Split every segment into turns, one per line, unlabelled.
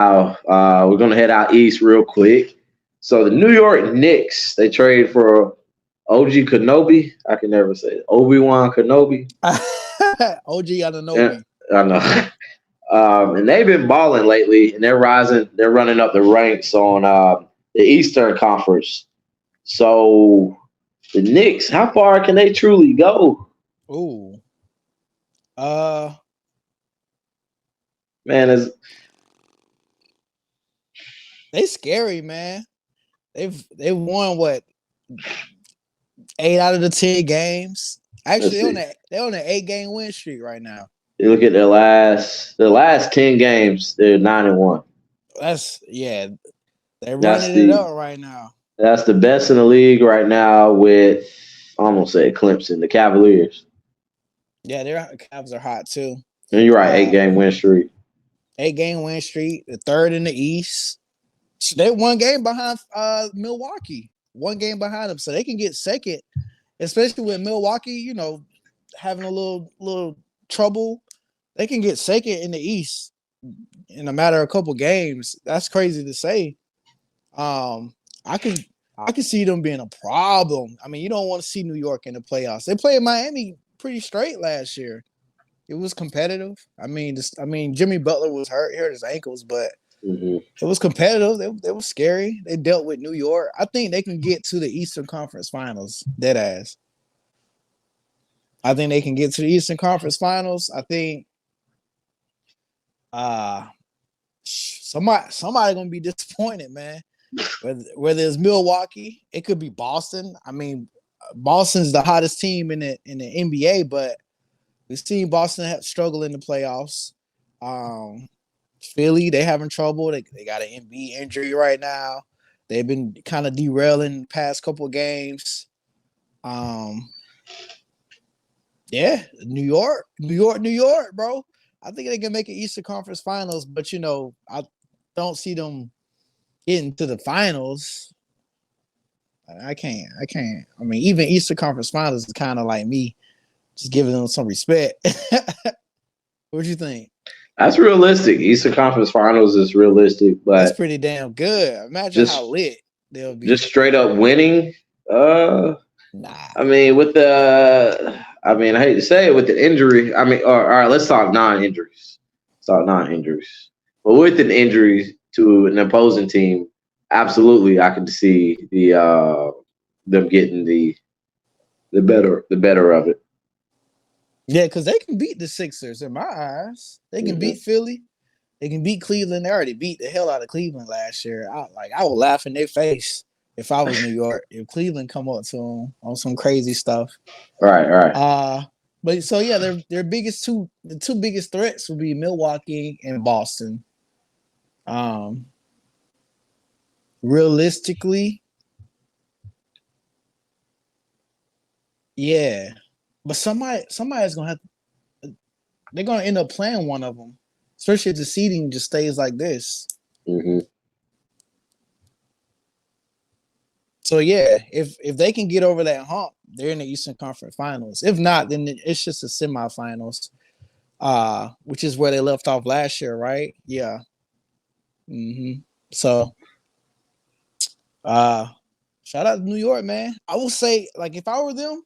We're gonna head out east real quick. So the New York Knicks, they trade for OG Kenobi. I can never say it. Obi-Wan Kenobi.
OG
Yeah,
Ananobi.
I know. And they've been balling lately, and they're rising. They're running up the ranks on the Eastern Conference. So the Knicks, how far can they truly go?
Ooh. Uh,
Man, is
they scary, man. They've won what 8 out of the 10 games. Actually,
let's see.
they're on an 8-game win streak right now.
You look at the last 10 games, they're 9-1.
They're
That's
running it
the
up right now.
that's the best in the league right now with I almost said Clemson, the Cavaliers.
Yeah, their Cavs are hot too.
And you're right, 8-game win streak.
8-game win streak, the third in the East. So they're 1 game behind Milwaukee. 1 game behind them, so they can get second, especially with Milwaukee. Having a little trouble, they can get second in the East in a matter of a couple games. That's crazy to say. I can see them being a problem. I mean, you don't want to see New York in the playoffs. They played Miami pretty straight last year. It was competitive. I mean, Jimmy Butler was hurt his ankles, but it was competitive. They were scary. They dealt with New York. I think they can get to the Eastern Conference Finals. Dead ass. I think they can get to the Eastern Conference Finals. I think somebody gonna be disappointed, man. Whether it's Milwaukee, it could be Boston. I mean, Boston's the hottest team in the NBA, but we've seen Boston struggle in the playoffs. Philly, they having trouble. They got an Embiid injury right now. They've been kind of derailing the past couple of games. Yeah, New York, bro. I think they can make an Eastern Conference Finals, but I don't see them getting to the finals. I can't. I mean, even Eastern Conference Finals is kind of like me, just giving them some respect. What you think?
That's realistic. Eastern Conference Finals is realistic,
That's
but
pretty damn good. Imagine how lit they'll be.
just straight up winning.
Nah.
I mean, I hate to say it with the injury. I mean, all right, let's talk non-injuries. But with an injury to an opposing team, absolutely, I can see them getting the better of it.
Yeah, because they can beat the Sixers in my eyes. They can beat Philly. They can beat Cleveland. They already beat the hell out of Cleveland last year. I would laugh in their face if I was New York. If Cleveland come up to them on some crazy stuff.
Right.
But so yeah, the two biggest threats would be Milwaukee and Boston. Realistically, yeah. But somebody's gonna they're gonna end up playing one of them, especially if the seeding just stays like this. So yeah, if they can get over that hump, they're in the Eastern Conference Finals. If not, then it's just the semifinals, which is where they left off last year, right? Yeah. So, shout out to New York, man. I will say, like, if I were them,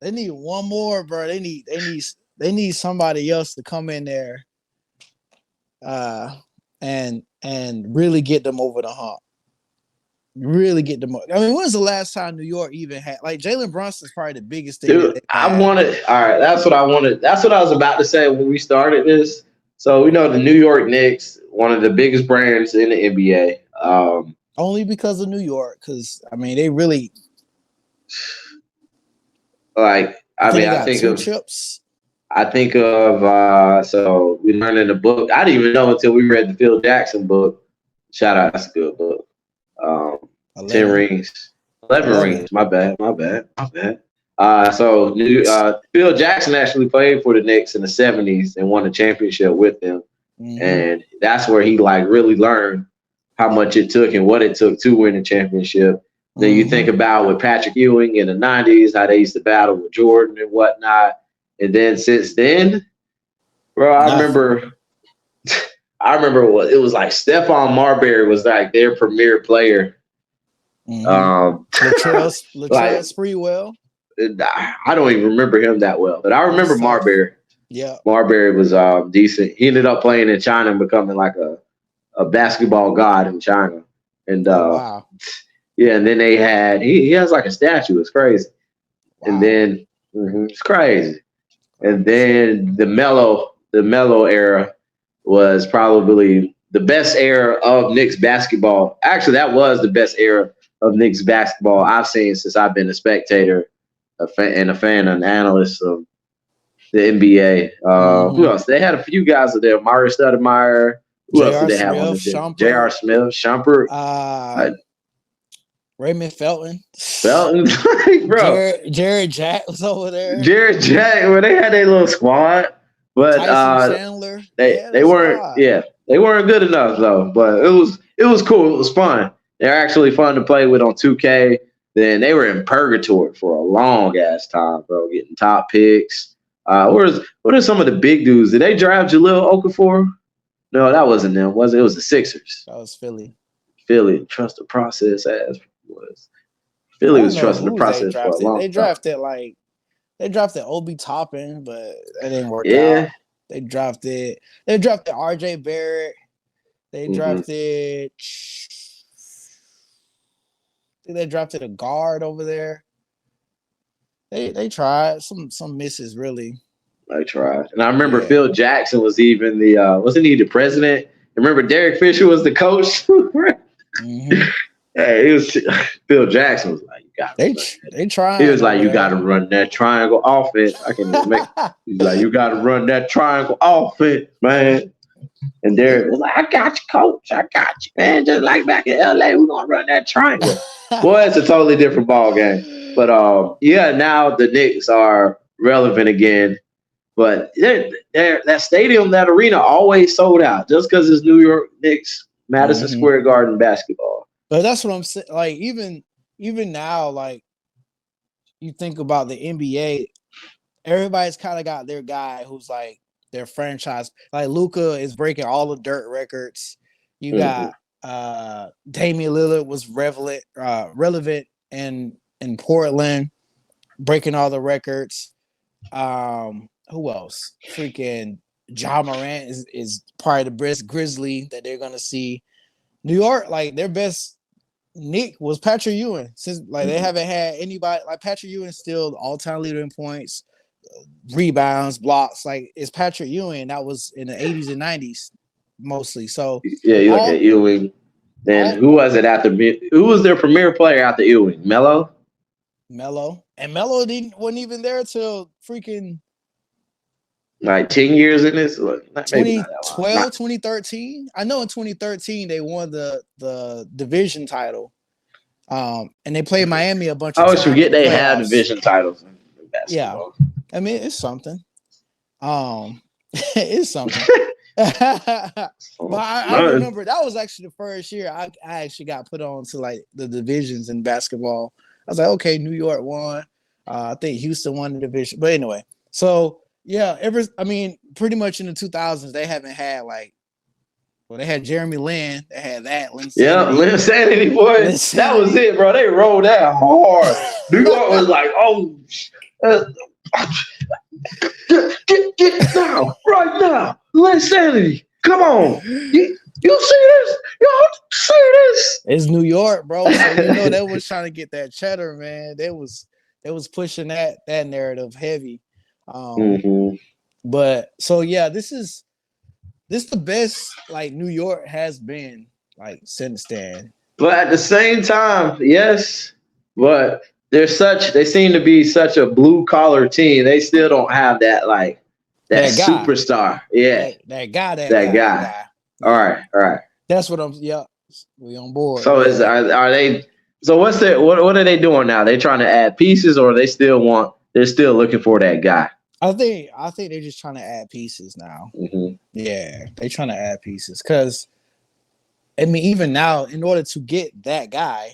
they need one more, bro. They need somebody else to come in there, and really get them over the hump. Really get them. I mean, when's the last time New York even had Jalen Brunson's probably the biggest thing?
Dude, I wanted. All right, that's what I wanted. That's what I was about to say when we started this. So we know the New York Knicks, one of the biggest brands in the NBA.
Only because of New York, because I mean they really
I think of
chips.
I think of so we learned in the book. I didn't even know until we read the Phil Jackson book. Shout out, that's a good book. 10 rings. 11 rings. My bad. So Phil Jackson actually played for the Knicks in the 70s and won a championship with them. And that's where he really learned how much it took and what it took to win a championship. Then you think about with Patrick Ewing in the 90s, how they used to battle with Jordan and whatnot. And then since then, bro, I I remember it was like Stephon Marbury was like their premier player.
Latrell
Like
Sprewell.
I don't even remember him that well, but I remember Marbury.
Yeah,
Marbury was decent. He ended up playing in China and becoming like a basketball god in China. And
wow.
yeah, and then they had he has like a statue. It's crazy. Wow. And then it's crazy. And then the Melo era was probably the best era of Knicks basketball. Actually, that was the best era of Knicks basketball I've seen since I've been a spectator, a fan, an analyst of the NBA. Who else? They had a few guys there. Mario Stoudemire. Who else did they have on the team? J.R. Smith, Shumpert.
Raymond Felton,
bro.
Jared Jack was over there.
Jared Jack, well, they had their little squad, but
Tyson Chandler.
They weren't. Yeah, they weren't good enough though. But it was cool. It was fun. They're actually fun to play with on 2K. Then they were in purgatory for a long ass time, bro. Getting top picks. What are some of the big dudes? Did they draft Jahlil Okafor? No, that wasn't them. Was it? It was the Sixers.
That was Philly.
Trust the process as was. Philly was trusting the process for a long time.
They drafted Obi Toppin, but that didn't work out. They drafted RJ Barrett. They drafted they drafted a guard over there. They tried some misses really.
I tried. And I remember Phil Jackson was even wasn't he the president? Remember Derek Fisher was the coach? Hey, it was Phil Jackson was like, you got
they tried.
He was like, you got to run that triangle offense. I can't even make it. He's like, you got to run that triangle offense, man. And Derek was like, I got you, coach. I got you, man. Just like back in LA, we're gonna run that triangle. Boy, it's a totally different ball game. But now the Knicks are relevant again. But that stadium, that arena always sold out just because it's New York Knicks, Madison Square Garden basketball.
But that's what I'm saying. Like even now, like you think about the NBA, everybody's kind of got their guy who's like their franchise. Like Luka is breaking all the dirt records. You got Damian Lillard was relevant in Portland, breaking all the records. Who else? Freaking Ja Morant is probably the best Grizzly that they're gonna see. New York, like their best Nick was Patrick Ewing. Since like they haven't had anybody like Patrick Ewing, still the all-time leader in points, rebounds, blocks. Like it's Patrick Ewing. That was in the 80s and 90s mostly. So
yeah, you look at Ewing. Then who was it after? Who was their premier player after Ewing? Melo.
And Melo wasn't even there till freaking
like 10 years in this.
2012, 2013. I know in 2013 they won the division title. And they played Miami a bunch of times.
I always forget they have division titles in basketball.
Yeah. I mean, it's something. It's something. But I remember that was actually the first year I actually got put on to like the divisions in basketball. I was like, okay, New York won. I think Houston won the division. But anyway, so yeah, pretty much in the 2000s, they haven't had they had Jeremy Lin. They had that.
Linsanity, boy. That was it, bro. They rolled out hard. New York was like, oh, get down right now. Linsanity. Come on. You see this? Y'all see this?
It's New York, bro. So they was trying to get that cheddar, man. They was pushing that narrative heavy. But so yeah, this is the best like New York has been like since then.
But at the same time, yes, but they seem to be such a blue collar team. They still don't have that that superstar. Yeah.
That guy.
All right.
That's what we on board.
So are they so what are they doing now? They trying to add pieces or they're still looking for that guy?
I think they're just trying to add pieces now. Yeah, they're trying to add pieces because, I mean, even now, in order to get that guy,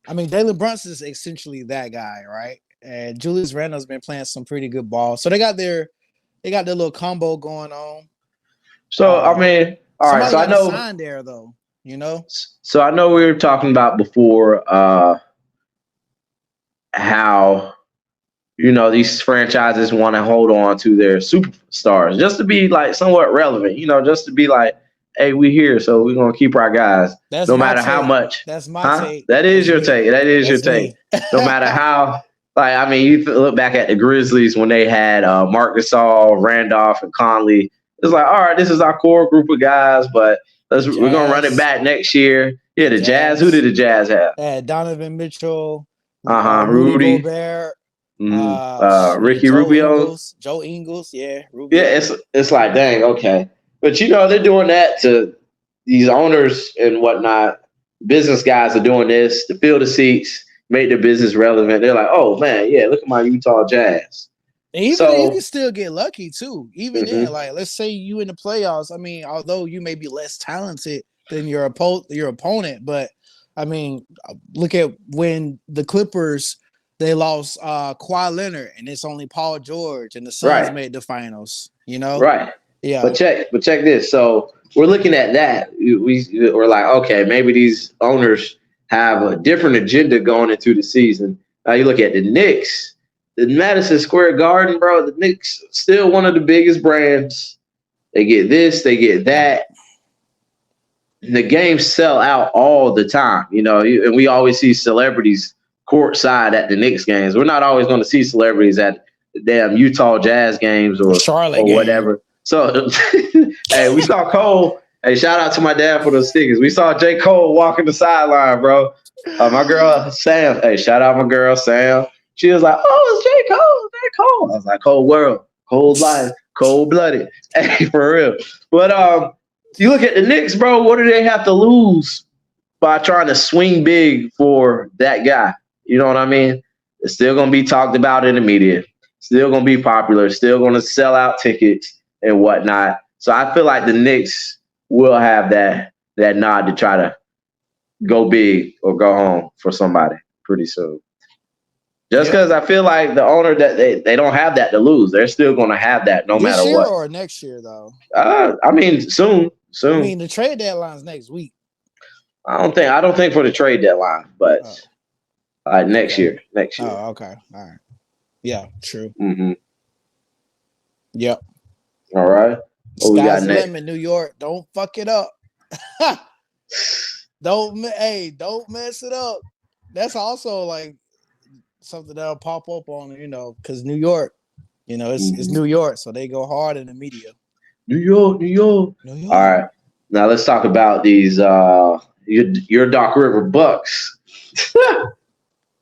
I mean, Jalen Brunson is essentially that guy, right? And Julius Randle's been playing some pretty good ball, so they got their little combo going on.
So I mean, All right,
Somebody
so I
got to
know.
sign there, though. You know.
So I know we were talking about before how these franchises want to hold on to their superstars just to be like somewhat relevant. Just to be like, hey, we here, so we're gonna keep our guys,
That's
no
my
matter how
take.
much.
That's my
Huh?
take.
That is
That's
your
me.
take. That is your
That's
take.
me.
No matter how. Like, I mean, you look back at the Grizzlies when they had Marc Gasol, Randolph, and Conley. It's like, all right, this is our core group of guys, but we're gonna run it
Jazz.
back next year. Yeah, the Jazz. Who
Jazz.
did the Jazz have?
Donovan Mitchell, Rudy
Rudy.
Gobert,
Ricky
Joe
Rubio.
Ingles, yeah,
Yeah,
Rubio.
it's like, dang, okay. But they're doing that to these owners and whatnot. Business guys are doing this to fill the seats, make their business relevant. They're like, oh man, yeah, look at my Utah Jazz.
And even you can
So
still get lucky too. Even then, like let's say you in the playoffs. I mean, although you may be less talented than your opponent, but I mean, look at when the Clippers they lost Kawhi Leonard, and it's only Paul George, and the Suns
right,
made the finals. You know,
right.
yeah.
But check this. So we're looking at that. We're like, okay, maybe these owners have a different agenda going into the season. Now you look at the Knicks, the Madison Square Garden, bro. The Knicks still one of the biggest brands. They get this, they get that. And the games sell out all the time, and we always see celebrities courtside at the Knicks games. We're not always going to see celebrities at the damn Utah Jazz games or
Charlotte
whatever. So, hey, we saw Cole. Hey, shout out to my dad for those stickers. We saw J. Cole walking the sideline, bro. My girl Sam. Hey, shout out my girl Sam. She was like, "Oh, it's J. Cole. J. Cole." I was like, "Cold world, cold life, cold blooded." Hey, for real. But you look at the Knicks, bro. What do they have to lose by trying to swing big for that guy? You know what I mean? It's still gonna be talked about in the media. Still gonna be popular. Still gonna sell out tickets and whatnot. So I feel like the Knicks will have that nod to try to go big or go home for somebody pretty soon. Just because I feel like the owner that they don't have that to lose. They're still going to have that no matter what.
This year or next year, though?
I mean, soon.
I mean, the trade deadline's next week.
I don't think for the trade deadline, but next year. Next year.
Oh, okay. All right. Yeah, true.
Mm-hmm.
Yep.
All right.
What we got next? Sky's the limit, New York. Don't fuck it up. Don't mess it up. That's also like something that'll pop up on, because New York, it's New York, so they go hard in the media.
New York. All right. Now let's talk about these your Doc Rivers Bucks.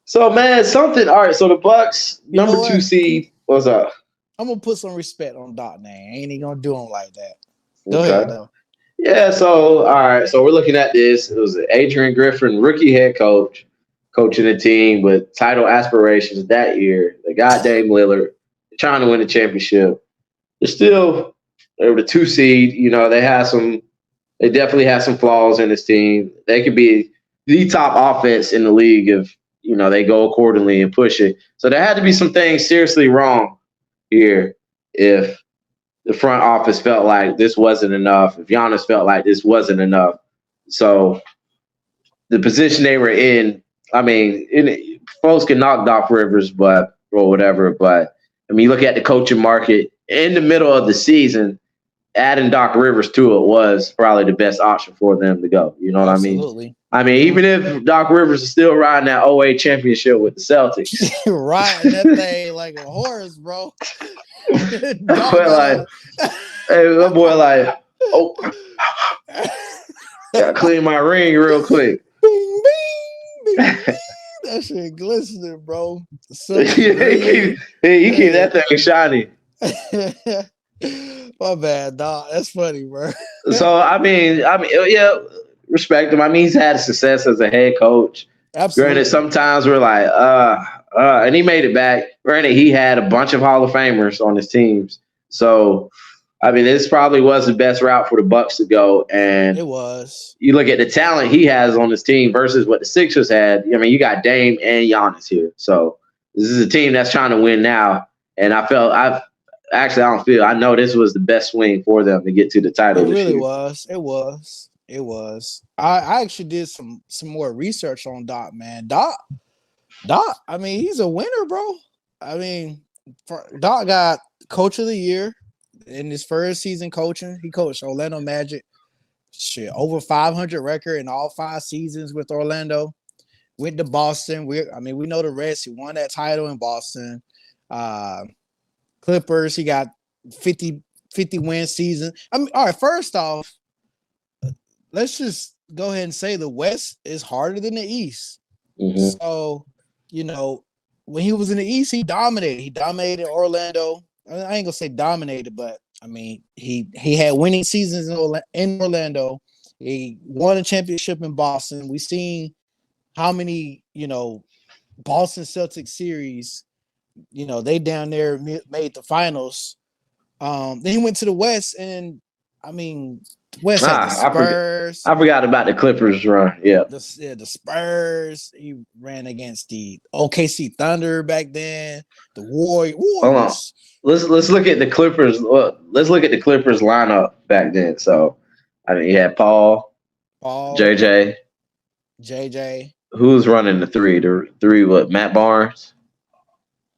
So man, something. All right. So the Bucks, number 2 seed. What's up?
I'm gonna put some respect on Doc name. Ain't even gonna do him like that. Go ahead though.
Yeah. So all right. So we're looking at this. It was Adrian Griffin, rookie head coach, coaching a team with title aspirations that year. They got Dame Lillard, trying to win the championship. They were the 2 seed. They definitely have some flaws in this team. They could be the top offense in the league if, they go accordingly and push it. So there had to be some things seriously wrong here if the front office felt like this wasn't enough, if Giannis felt like this wasn't enough. So the position they were in, I mean, folks can knock Doc Rivers, or whatever. But I mean, you look at the coaching market in the middle of the season, adding Doc Rivers to it was probably the best option for them to go. You know what
Absolutely.
I mean? I mean, even if Doc Rivers is still riding that 08 championship with the Celtics.
Riding that thing like a horse, bro.
That boy like, oh, gotta clean my ring real quick.
Bing, bing, bing, bing. That shit glistening, bro.
You keep that thing shiny.
My bad, dog. That's funny, bro.
So I mean, yeah, respect him. I mean, he's had success as a head coach.
Absolutely.
Granted, sometimes we're like, and he made it back. Granted, he had a bunch of Hall of Famers on his teams. So, I mean, this probably was the best route for the Bucks to go. And
it was.
You look at the talent he has on his team versus what the Sixers had. I mean, you got Dame and Giannis here. So this is a team that's trying to win now. And I actually, I don't feel. I know this was the best swing for them to get to the title
It
this
really
year.
was. It was. It was. I actually did some more research on Doc, man. Doc. I mean, he's a winner, bro. I mean, Doc got Coach of the Year in his first season coaching. He coached Orlando Magic. Shit, over 500 record in all 5 seasons with Orlando. Went to Boston. We know the rest. He won that title in Boston. Clippers, he got 50 win season. I mean, all right, first off, let's just go ahead and say the West is harder than the East.
Mm-hmm.
So, when he was in the East, he dominated. He dominated Orlando. I ain't gonna say dominated, but I mean, he had winning seasons in Orlando. He won a championship in Boston. We seen how many, Boston Celtics series, they down there made the finals. Then he went to the West, and I mean, West had the Spurs.
I forgot about the Clippers run. Yeah,
the Spurs. He ran against the OKC Thunder back then. The Warriors.
Hold on. Let's look at the Clippers. Let's look at the Clippers lineup back then. So, I mean, you had Paul, JJ. Who's running the three? The three, what? Matt Barnes.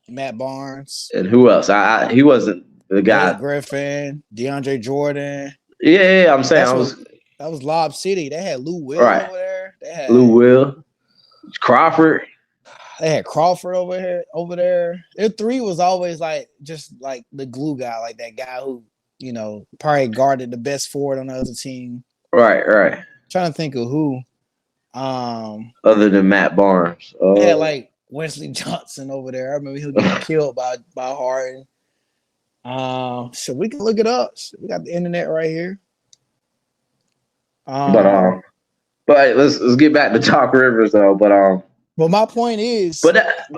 And who else? He wasn't the guy.
Blake Griffin, DeAndre Jordan.
Yeah. I'm saying
that was Lob City. They had Lou Will over there. They had
Lou Will, Crawford.
They had Crawford over there. Their three was always just like the glue guy, like that guy who, probably guarded the best forward on the other team.
Right.
Trying to think of who.
Other than Matt Barnes.
They had like Wesley Johnson over there. I remember he was getting killed by Harden. So we can look it up. We got the internet right here.
But let's get back to Doc Rivers though.
But my point is,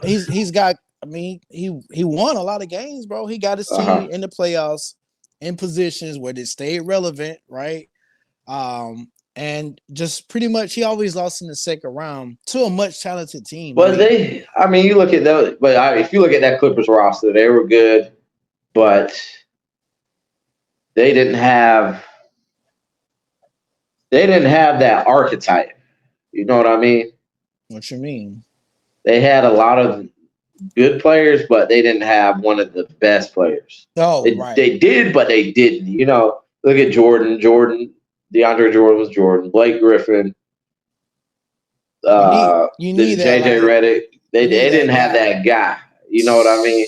he's got. I mean, he won a lot of games, bro. He got his team in the playoffs in positions where they stayed relevant, right? And just pretty much, he always lost in the second round to a much talented team.
But you look at that. But if you look at that Clippers roster, they were good, but they didn't have that archetype. You know what I mean?
What you mean?
They had a lot of good players, but they didn't have one of the best players.
Right.
They did, but they didn't. Look at Jordan. DeAndre Jordan was Jordan. Blake Griffin.
You need that,
JJ Redick. They didn't have that guy. You know what I mean?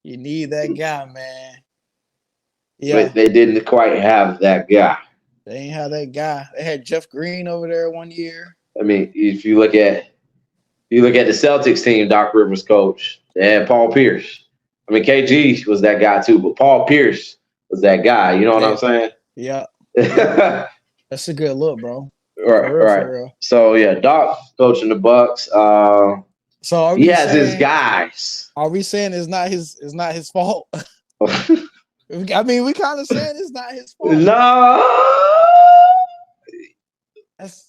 You need that guy, man. Yeah.
But they didn't quite have that guy.
They ain't have that guy. They had Jeff Green over there one year.
I mean, if you look at the Celtics team, Doc Rivers coach, they had Paul Pierce. I mean, KG was that guy too, but Paul Pierce was that guy. You know what I'm saying?
Yeah. That's a good look, bro.
Right. So yeah, Doc coaching the Bucks.
So
he has his guys.
Are we saying it's not his fault? I mean, we kind of saying it's not his fault.
No.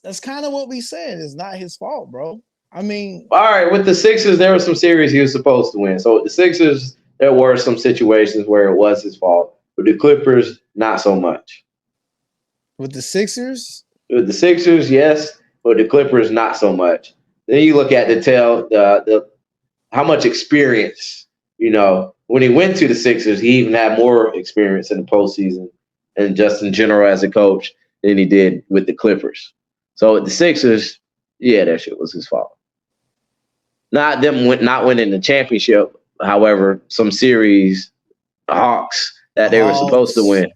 That's kind of what we said. It's not his fault, bro. I mean,
all right. With the Sixers, there were some series he was supposed to win. So with the Sixers, there were some situations where it was his fault. With the Clippers, not so much.
With the Sixers?
With the Sixers, yes. But the Clippers, not so much. Then you look at the how much experience, when he went to the Sixers, he even had more experience in the postseason and just in general as a coach than he did with the Clippers. So with the Sixers, yeah, that shit was his fault. Not winning the championship. However, some series, the Hawks, that they were supposed to win.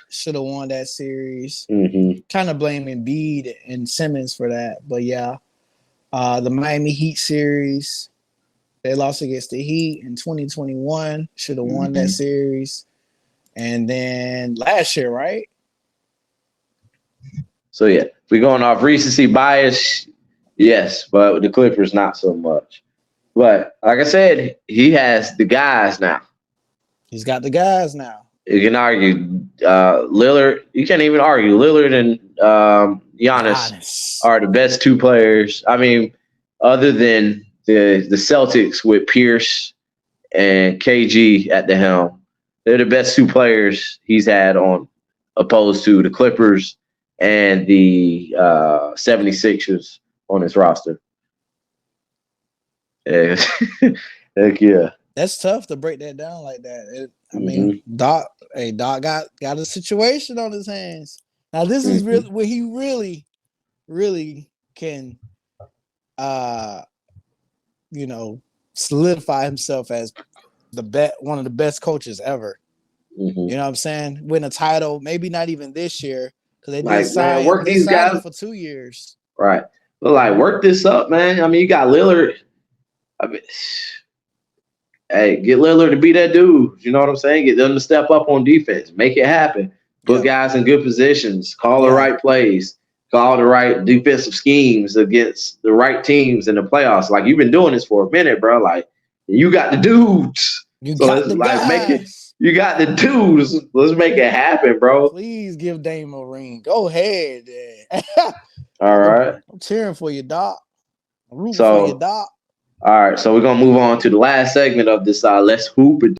Should have won that series.
Mm-hmm.
Kind of blaming Embiid and Simmons for that. But yeah, the Miami Heat series, they lost against the Heat in 2021. Should have won that series. And then last year, right?
So yeah, we're going off recency bias. Yes, but with the Clippers, not so much. But like I said, he has the guys now.
He's got the guys now.
You can argue Lillard. You can't even argue Lillard and Giannis are the best two players. I mean, other than the Celtics with Pierce and KG at the helm. They're the best two players he's had on, opposed to the Clippers and the 76ers on his roster. Yeah. Heck yeah.
That's tough to break that down like that. I mean, Doc got a situation on his hands. Now, this is really where he really can, solidify himself as one of the best coaches ever. You know what I'm saying? Win a title, maybe not even this year, because they did sign,
work these guys
for 2 years.
Right. But work this up, man. I mean, you got Lillard. I mean, hey, get Lillard to be that dude. You know what I'm saying? Get them to step up on defense. Make it happen. Put guys in good positions. Call the right plays. Call the right defensive schemes against the right teams in the playoffs. Like, you've been doing this for a minute, bro. Like, you got the dudes.
You got the guys.
Make it. You got the dudes. Let's make it happen, bro.
Please give Dame a ring. Go ahead.
All right.
I'm cheering for you, Doc. I'm rooting for you, Doc.
All right. So we're going to move on to the last segment of this Let's Hoop It.